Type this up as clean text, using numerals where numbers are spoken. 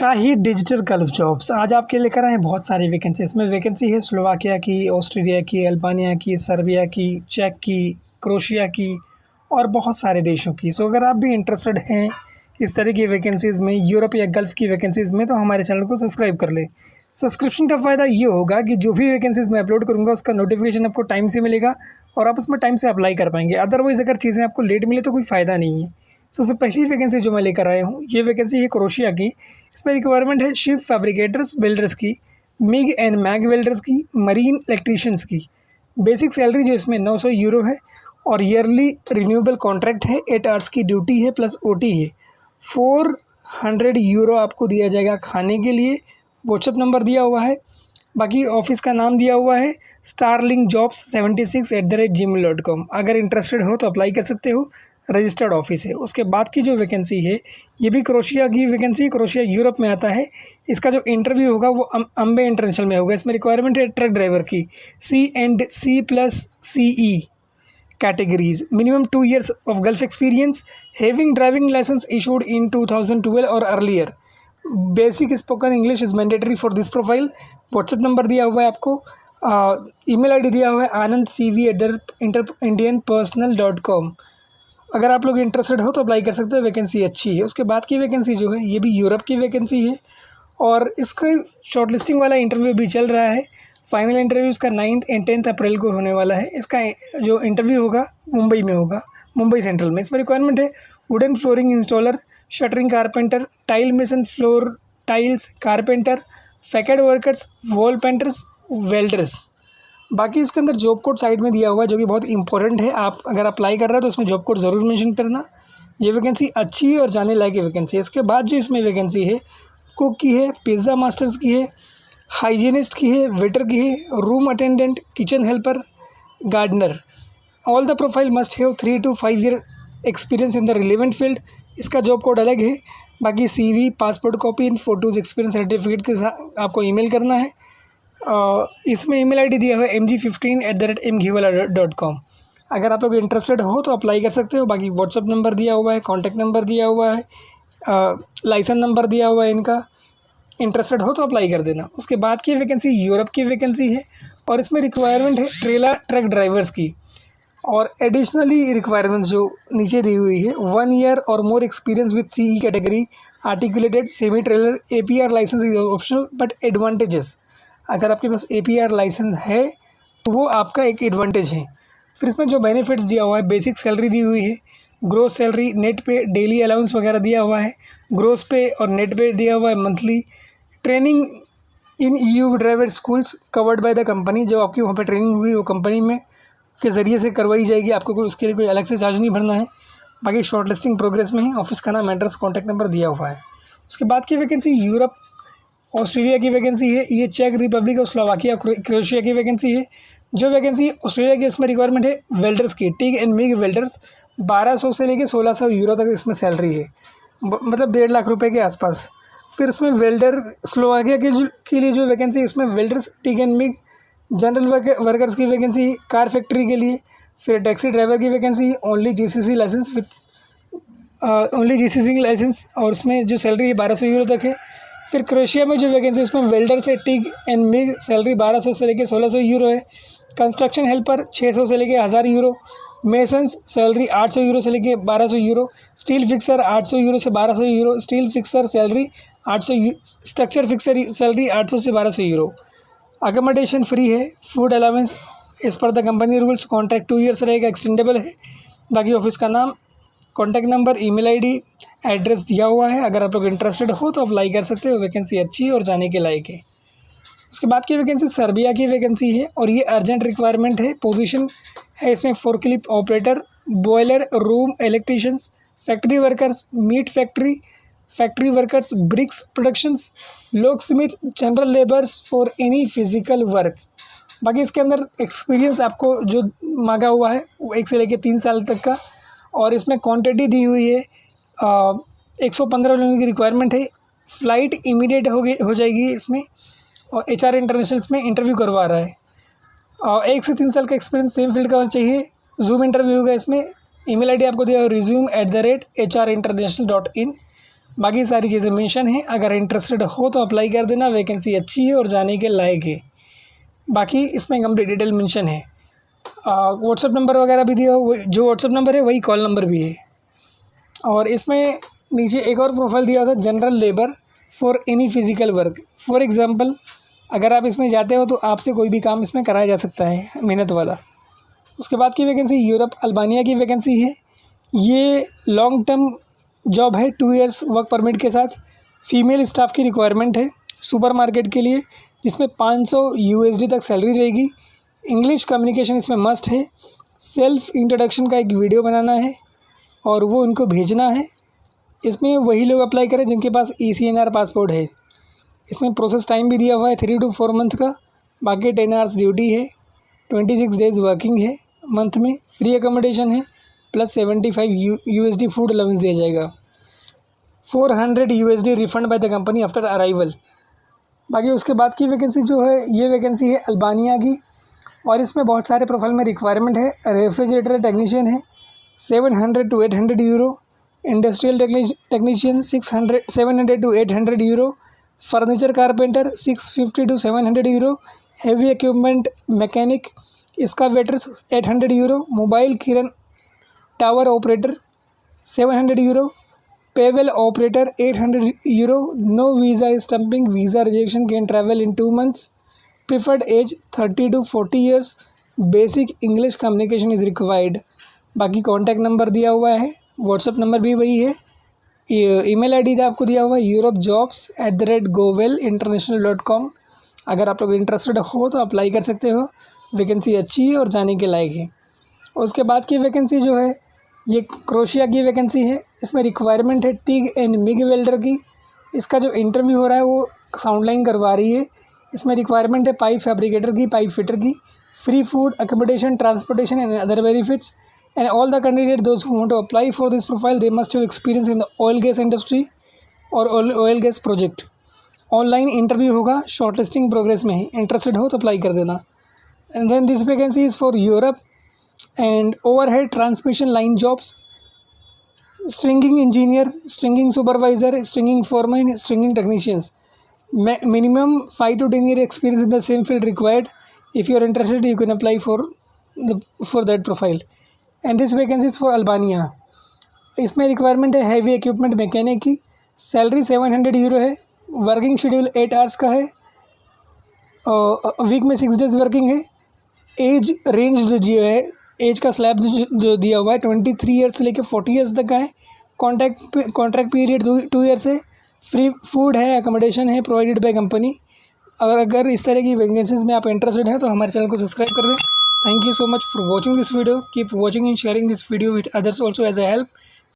शाही digital gulf jobs आज आपके लेकर आए हैं बहुत सारी वैकेंसी। इसमें वैकेंसी है स्लोवाकिया की, ऑस्ट्रेलिया की, अल्बानिया की, सर्बिया की, चेक की, क्रोशिया की और बहुत सारे देशों की। सो अगर आप भी इंटरेस्टेड हैं इस तरह की वैकेंसीज़ में, यूरोप या गल्फ़ की वैकेंसीज़ में, तो हमारे चैनल को सब्सक्राइब कर लें। सब्सक्रिप्शन का फ़ायदा ये होगा कि जो भी वैकेंसीज़ मैं अपलोड करूँगा उसका नोटिफिकेशन आपको टाइम से मिलेगा और आप उसमें टाइम से अप्लाई कर पाएंगे। अदरवाइज़ अगर चीज़ें आपको लेट मिले तो कोई फ़ायदा नहीं है। सबसे पहली वैकेंसी जो मैं लेकर आया हूँ, ये वैकेंसी है क्रोशिया की। इसमें रिक्वायरमेंट है शिप फैब्रिकेटर्स बिल्डर्स की, मिग एंड मैग वेल्डर्स की, मरीन इलेक्ट्रीशियंस की। बेसिक सैलरी जो इसमें 900 यूरो है और ईयरली रिन्यूएबल कॉन्ट्रैक्ट है। 8 आवर्स की ड्यूटी है प्लस ओटी है। 400 यूरो आपको दिया जाएगा खाने के लिए। व्हाट्सएप नंबर दिया हुआ है, बाकी ऑफिस का नाम दिया हुआ है स्टारलिंक जॉब्स 76@gmail.com। अगर इंटरेस्टेड हो तो अप्लाई कर सकते हो, रजिस्टर्ड ऑफिस है। उसके बाद की जो वैकेंसी है ये भी क्रोशिया की वैकेंसी, क्रोशिया यूरोप में आता है। इसका जो इंटरव्यू होगा वो अम्बे इंटरनेशनल में होगा। इसमें रिक्वायरमेंट है ट्रक ड्राइवर की, C+CE categories, minimum 2 years of Gulf experience, having driving license issued in 2012 or earlier. Basic spoken English is mandatory for this profile. WhatsApp number दिया हुआ है आपको, ईमेल आईडी दिया हुआ है anandcv@indianpersonal.com। अगर आप लोग इंटरेस्टेड हो तो अप्लाई कर सकते हो, वैकेंसी अच्छी है। उसके बाद की वैकेंसी जो है ये भी यूरोप की वैकेंसी है और इसका शॉर्टलिस्टिंग वाला इंटरव्यू भी चल रहा है। फाइनल इंटरव्यू इसका 9 एंड 10 अप्रैल को होने वाला है। इसका जो इंटरव्यू होगा मुंबई में होगा, मुंबई सेंट्रल में। इसमें रिक्वायरमेंट है wooden flooring installer, shuttering carpenter, tile mason, floor tiles carpenter, facade workers, wall painters, welders. बाकी इसके अंदर जॉब कोड साइड में दिया हुआ है जो कि बहुत इंपॉर्टेंट है। आप अगर अप्लाई कर रहे हो तो उसमें जॉब कोड ज़रूर मेंशन करना। ये वैकेंसी अच्छी है और जाने लायक वैकेंसी है। इसके बाद जो इसमें वैकेंसी है कुक की है, पिज़्ज़ा मास्टर्स की है, हाइजीनिस्ट की है, वेटर की है, room attendant, kitchen helper, gardener. All the profile must have 3 to 5 year experience in the relevant field. इसका जॉब कोड अलग है। बाकी CV, passport copy in photos, experience certificate के साथ आपको ईमेल करना है। इसमें ईमेल आईडी दिया हुआ है mg15@mghiwala.com। अगर आप लोग इंटरेस्टेड हो तो अप्लाई कर सकते हो। बाकी व्हाट्सअप नंबर दिया हुआ है, कॉन्टैक्ट नंबर दिया हुआ है, लाइसेंस नंबर दिया हुआ है इनका। इंटरेस्टेड हो तो अप्लाई कर देना। उसके बाद की वैकेंसी यूरोप की वैकेंसी है और इसमें रिक्वायरमेंट है ट्रेलर ट्रक ड्राइवर्स की। और एडिशनली रिक्वायरमेंट्स जो नीचे दी हुई है 1 ईयर और more experience with CE category, articulated semi trailer, APR licence is optional but advantages. अगर आपके पास APR लाइसेंस है तो वो आपका एक एडवांटेज है। फिर इसमें जो बेनिफिट्स दिया हुआ है, बेसिक सैलरी दी हुई है, ग्रोस सैलरी, नेट पे, डेली अलाउंस वगैरह दिया हुआ है, ग्रोस पे और नेट पे दिया हुआ है monthly. Training in EU driver schools covered by the company. जो आपकी वहाँ पे ट्रेनिंग हुई वो कंपनी में के ज़रिए से करवाई जाएगी, आपको कोई उसके लिए कोई अलग से चार्ज नहीं भरना है। बाकी शॉर्ट लिस्टिंग प्रोग्रेस में है। ऑफिस का नाम, एड्रेस, कॉन्टैक्ट नंबर दिया हुआ है। उसके बाद की वैकेंसी यूरोप ऑस्ट्रेलिया की वैकेंसी है। ये चेक रिपब्लिक और स्लोवाकिया क्रोशिया की वैकेंसी है। जो वैकेंसी ऑस्ट्रेलिया की उसमें रिक्वायरमेंट है वेल्डर्स की, टिग एंड मिग वेल्डर्स। 1200 से लेकर 1600 यूरो तक इसमें सैलरी है, मतलब 1.5 लाख रुपए के आसपास। फिर इसमें वेल्डर स्लोवाकिया के लिए जो वैकेंसी है इसमें welders, TIG and MiG, general workers की वैकेंसी, कार फैक्ट्री के लिए। फिर टैक्सी ड्राइवर की वैकेंसी, ओनली GCC लाइसेंस और उसमें जो सैलरी है 1200 यूरो तक है। फिर क्रोशिया में जो वैकेंसी उसमें वेल्डर से टिग एंड मिग, सैलरी 1200 से लेकर 1600 यूरो है। कंस्ट्रक्शन हेल्पर 600 से लेकर 1000 यूरो। मेसन्स सैलरी 800 यूरो से लेकर 1200 यूरो। स्टील फिक्सर 800 यूरो से 1200 euro. Steel fixer salary 800। Structure fixer salary 800 से 1200 यूरो। अकोमोडेशन फ्री है। Food allowance as per the company rules. Contract 2 years रहेगा, एक्सटेंडेबल है। बाकी ऑफिस का नाम, contact number, email ID, address दिया हुआ है। अगर आप लोग इंटरेस्टेड हो तो अप्लाई कर सकते हो। वैकेंसी अच्छी है और जाने के लायक है। उसके बाद की वैकेंसी सर्बिया की वैकेंसी है और ये अर्जेंट रिक्वायरमेंट है। पोजीशन है इसमें forklift operator, boiler room electricians, factory workers, meat factory, factory workers, bricks productions, locksmith, general labours for any physical work. बाकी इसके अंदर एक्सपीरियंस आपको जो मांगा हुआ है वो 1 से लेकर 3 साल तक का। और इसमें क्वांटिटी दी हुई है 115 लोगों की रिक्वायरमेंट है। फ़्लाइट इमीडिएट हो जाएगी इसमें। और HR इंटरनेशनल में इंटरव्यू करवा रहा है। और 1 से 3 साल का एक्सपीरियंस सेम फील्ड का होना चाहिए। जूम इंटरव्यू होगा इसमें। ईमेल आईडी आपको दिया है resume@hrinternational.in। बाकी सारी चीज़ें मेंशन है। अगर इंटरेस्टेड हो तो अप्लाई कर देना, वैकेंसी अच्छी है और जाने के लायक है। बाकी इसमें कंप्लीट डिटेल मेंशन है। व्हाट्सअप नंबर वगैरह भी दिया हो, जो व्हाट्सअप नंबर है वही कॉल नंबर भी है। और इसमें नीचे एक और प्रोफाइल दिया होता है, general labour for any physical work. For example अगर आप इसमें जाते हो तो आपसे कोई भी काम इसमें कराया जा सकता है, मेहनत वाला। उसके बाद की वैकेंसी यूरोप अल्बानिया की वैकेंसी है। ये लॉन्ग टर्म जॉब है, 2 इयर्स वर्क परमिट के साथ। फीमेल स्टाफ की रिक्वायरमेंट है सुपरमार्केट के लिए, जिसमें 500 USD तक सैलरी रहेगी। इंग्लिश कम्युनिकेशन इसमें मस्ट है। सेल्फ इंट्रोडक्शन का एक वीडियो बनाना है और वो उनको भेजना है। इसमें वही लोग अप्लाई करें जिनके पास ECNR पासपोर्ट है। इसमें प्रोसेस टाइम भी दिया हुआ है 3 to 4 मंथ का। बाकी 10 आवर्स ड्यूटी है, 26 डेज़ वर्किंग है मंथ में। फ्री अकोमोडेशन है प्लस 75 USD फूड अलाउंस दिया जाएगा। 400 USD refund by the company after arrival. बाकी उसके बाद की वैकेंसी जो है, ये वैकेंसी है अल्बानिया की और इसमें बहुत सारे प्रोफाइल में रिक्वायरमेंट है। रेफ्रिजरेटर टेक्नीशियन है 700 to 800 euro. Industrial technician 700 to 800 euro. Furniture carpenter 650 to 700 euro. Heavy equipment mechanic इसका waiter 800 euro. Mobile crane tower operator 700 euro. Paver operator 800 euro. No visa stamping, visa rejection, can travel in 2 months. Preferred age 30 to 40 years. Basic English communication is required. बाकी contact number दिया हुआ है, WhatsApp number भी वही है। Email ID आपको दिया हुआ है europejobs@goverinternational.com। अगर आप लोग इंटरेस्टेड हो तो अप्लाई कर सकते हो। वैकेंसी अच्छी है और जाने के लायक है। उसके बाद की वैकेंसी जो है, ये क्रोशिया की वैकेंसी है। इसमें रिक्वायरमेंट है टिग एंड मिग वेल्डर की। इसका जो इंटरव्यू हो रहा है वो साउंड लाइन करवा रही है। इसमें रिक्वायरमेंट है पाइप फैब्रिकेटर की, पाइप फिटर की। Free food, accommodation, transportation and other benefits. And all the candidates, those who want to apply for this profile, they must have experience in the oil gas industry और oil gas project। Online interview होगा, shortlisting progress में ही। Interested हो तो apply कर देना। And then this vacancy is for Europe and overhead transmission line jobs. Stringing engineer, stringing supervisor, stringing foreman, stringing technicians. Minimum 5 to 10 year experience in the same field required। if you are interested you can apply for that profile। And this vacancy is for Albania. इसमें requirement है heavy equipment mechanic की। Salary 700 euro है। Working schedule 8 hours का है और week में 6 days working है। As range जो है, एज का स्लैब जो दिया हुआ है 23 ईयर्स से लेकर 40 ईयर्स तक का है। कॉन्ट्रैक्ट पीरियड 2 ईयर्स है। फ्री फूड है, अकोमोडेशन है प्रोवाइडेड बाय कंपनी। अगर इस तरह की वैकेंसीज में आप इंटरेस्टेड हैं तो हमारे चैनल को सब्सक्राइब कर दें। Thank you so much for watching this video. Keep watching and sharing this video with others also as a help.